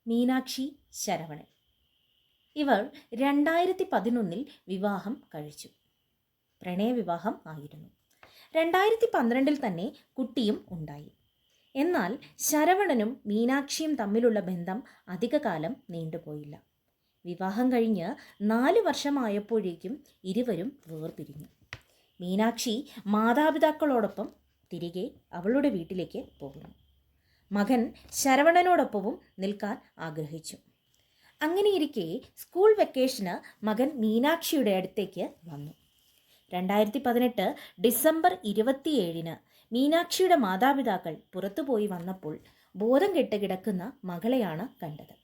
മീനാക്ഷി ശരവണൻ. ഇവർ 2011 വിവാഹം കഴിച്ചു. പ്രണയവിവാഹം ആയിരുന്നു. 2012 തന്നെ കുട്ടിയും ഉണ്ടായി. എന്നാൽ ശരവണനും മീനാക്ഷിയും തമ്മിലുള്ള ബന്ധം അധികകാലം നീണ്ടുപോയില്ല. വിവാഹം കഴിഞ്ഞ് 4 വർഷമായപ്പോഴേക്കും ഇരുവരും വേർപിരിഞ്ഞു. മീനാക്ഷി മാതാപിതാക്കളോടൊപ്പം തിരികെ അവളുടെ വീട്ടിലേക്ക് പോകുന്നു. മകൻ ശരവണനോടൊപ്പവും നിൽക്കാൻ ആഗ്രഹിച്ചു. അങ്ങനെയിരിക്കെ സ്കൂൾ വെക്കേഷന് മകൻ മീനാക്ഷിയുടെ അടുത്തേക്ക് വന്നു. 2018 ഡിസംബർ 27 മീനാക്ഷിയുടെ മാതാപിതാക്കൾ പുറത്തുപോയി വന്നപ്പോൾ ബോധം കെട്ട് കിടക്കുന്ന മകളെയാണ് കണ്ടത്.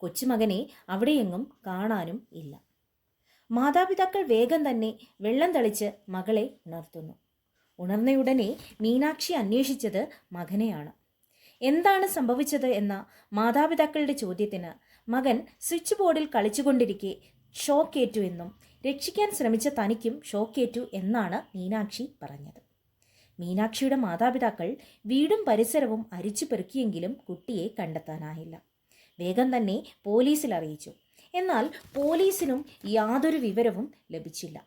കൊച്ചുമകനെ അവിടെയെങ്ങും കാണാനും ഇല്ല. മാതാപിതാക്കൾ വേഗം തന്നെ വെള്ളം തളിച്ച് മകളെ ഉണർത്തുന്നു. ഉണർന്നയുടനെ മീനാക്ഷി അന്വേഷിച്ചത് മകനെയാണ്. എന്താണ് സംഭവിച്ചത് എന്ന മാതാപിതാക്കളുടെ ചോദ്യത്തിന് മകൻ സ്വിച്ച് ബോർഡിൽ കളിച്ചുകൊണ്ടിരിക്കെ ഷോക്കേറ്റു എന്നും രക്ഷിക്കാൻ ശ്രമിച്ച തനിക്കും ഷോക്കേറ്റു എന്നാണ് മീനാക്ഷി പറഞ്ഞത്. മീനാക്ഷിയുടെ മാതാപിതാക്കൾ വീടും പരിസരവും അരിച്ചു പെറുക്കിയെങ്കിലും കുട്ടിയെ കണ്ടെത്താനായില്ല. വേഗം തന്നെ പോലീസിൽ അറിയിച്ചു. എന്നാൽ പോലീസിനും യാതൊരു വിവരവും ലഭിച്ചില്ല.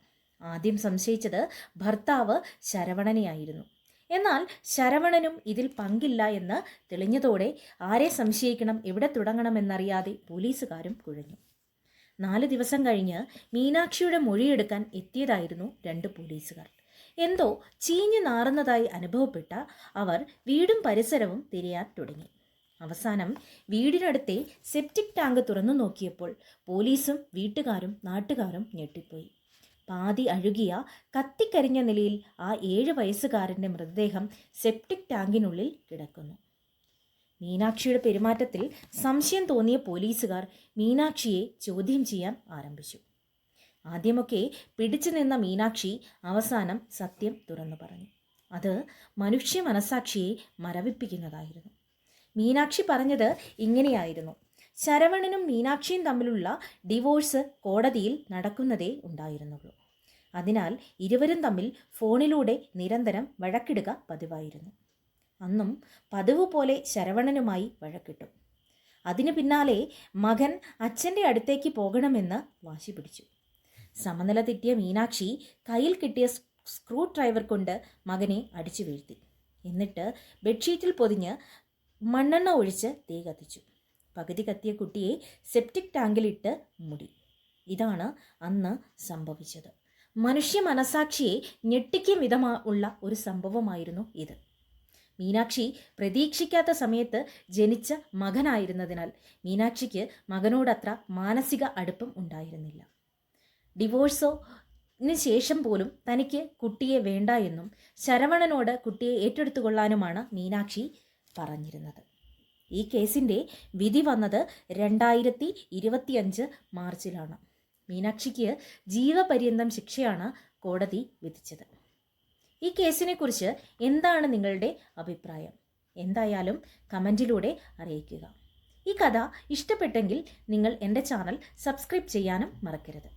ആദ്യം സംശയിച്ചത് ഭർത്താവ് ശരവണനെയായിരുന്നു. എന്നാൽ ശരവണനും ഇതിൽ പങ്കില്ല എന്ന് തെളിഞ്ഞതോടെ ആരെ സംശയിക്കണം, എവിടെ തുടങ്ങണമെന്നറിയാതെ പോലീസുകാരും കുഴഞ്ഞു. 4 ദിവസം കഴിഞ്ഞ് മീനാക്ഷിയുടെ മൊഴിയെടുക്കാൻ എത്തിയതായിരുന്നു 2 പോലീസുകാർ. എന്തോ ചീഞ്ഞു നാറുന്നതായി അനുഭവപ്പെട്ട അവർ വീടും പരിസരവും തിരയാൻ തുടങ്ങി. അവസാനം വീടിനടുത്തെ സെപ്റ്റിക് ടാങ്ക് തുറന്നു നോക്കിയപ്പോൾ പോലീസും വീട്ടുകാരും നാട്ടുകാരും ഞെട്ടിപ്പോയി. പാതി അഴുകിയ കത്തിക്കരിഞ്ഞ നിലയിൽ ആ 7 വയസ്സുകാരൻ്റെ മൃതദേഹം സെപ്റ്റിക് ടാങ്കിനുള്ളിൽ കിടക്കുന്നു. മീനാക്ഷിയുടെ പെരുമാറ്റത്തിൽ സംശയം തോന്നിയ പോലീസുകാർ മീനാക്ഷിയെ ചോദ്യം ചെയ്യാൻ ആരംഭിച്ചു. ആദ്യമൊക്കെ പിടിച്ചു നിന്ന മീനാക്ഷി അവസാനം സത്യം തുറന്നു പറഞ്ഞു. അത് മനുഷ്യ മനസാക്ഷിയെ മരവിപ്പിക്കുന്നതായിരുന്നു. മീനാക്ഷി പറഞ്ഞത് ഇങ്ങനെയായിരുന്നു: ശരവണനും മീനാക്ഷിയും തമ്മിലുള്ള ഡിവോഴ്സ് കോടതിയിൽ നടക്കുന്നതേ ഉണ്ടായിരുന്നുള്ളൂ. അതിനാൽ ഇരുവരും തമ്മിൽ ഫോണിലൂടെ നിരന്തരം വഴക്കിടുക പതിവായിരുന്നു. അന്നും പതിവ് പോലെ ശരവണനുമായി വഴക്കിട്ടു. അതിനു പിന്നാലെ മകൻ അച്ഛൻ്റെ അടുത്തേക്ക് പോകണമെന്ന് വാശി പിടിച്ചു. സമനില തെറ്റിയ മീനാക്ഷി കയ്യിൽ കിട്ടിയ സ്ക്രൂ ഡ്രൈവർ കൊണ്ട് മകനെ അടിച്ചു വീഴ്ത്തി. എന്നിട്ട് ബെഡ്ഷീറ്റിൽ പൊതിഞ്ഞ് മണ്ണെണ്ണ ഒഴിച്ച് തീ കത്തിച്ചു. പകുതി കത്തിയ കുട്ടിയെ സെപ്റ്റിക് ടാങ്കിലിട്ട് മൂടി. ഇതാണ് അന്ന് സംഭവിച്ചത്. മനുഷ്യ മനസാക്ഷിയെ ഞെട്ടിക്കും വിധമുള്ള ഒരു സംഭവമായിരുന്നു ഇത്. മീനാക്ഷി പ്രതീക്ഷിക്കാത്ത സമയത്ത് ജനിച്ച മകനായിരുന്നതിനാൽ മീനാക്ഷിക്ക് മകനോടത്ര മാനസിക അടുപ്പം ഉണ്ടായിരുന്നില്ല. ഡിവോഴ്സിന് ശേഷം പോലും തനിക്ക് കുട്ടിയെ വേണ്ട എന്നും ശരവണനോട് കുട്ടിയെ ഏറ്റെടുത്തുകൊള്ളാനുമാണ് മീനാക്ഷി പറഞ്ഞിരുന്നത്. ഈ കേസിൻ്റെ വിധി വന്നത് 2025 മാർച്ചിലാണ്. മീനാക്ഷിക്ക് ജീവപര്യന്തം ശിക്ഷയാണ് കോടതി വിധിച്ചത്. ഈ കേസിനെക്കുറിച്ച് എന്താണ് നിങ്ങളുടെ അഭിപ്രായം? എന്തായാലും കമൻറ്റിലൂടെ അറിയിക്കുക. ഈ കഥ ഇഷ്ടപ്പെട്ടെങ്കിൽ നിങ്ങൾ എൻ്റെ ചാനൽ സബ്സ്ക്രൈബ് ചെയ്യാനും മറക്കരുത്.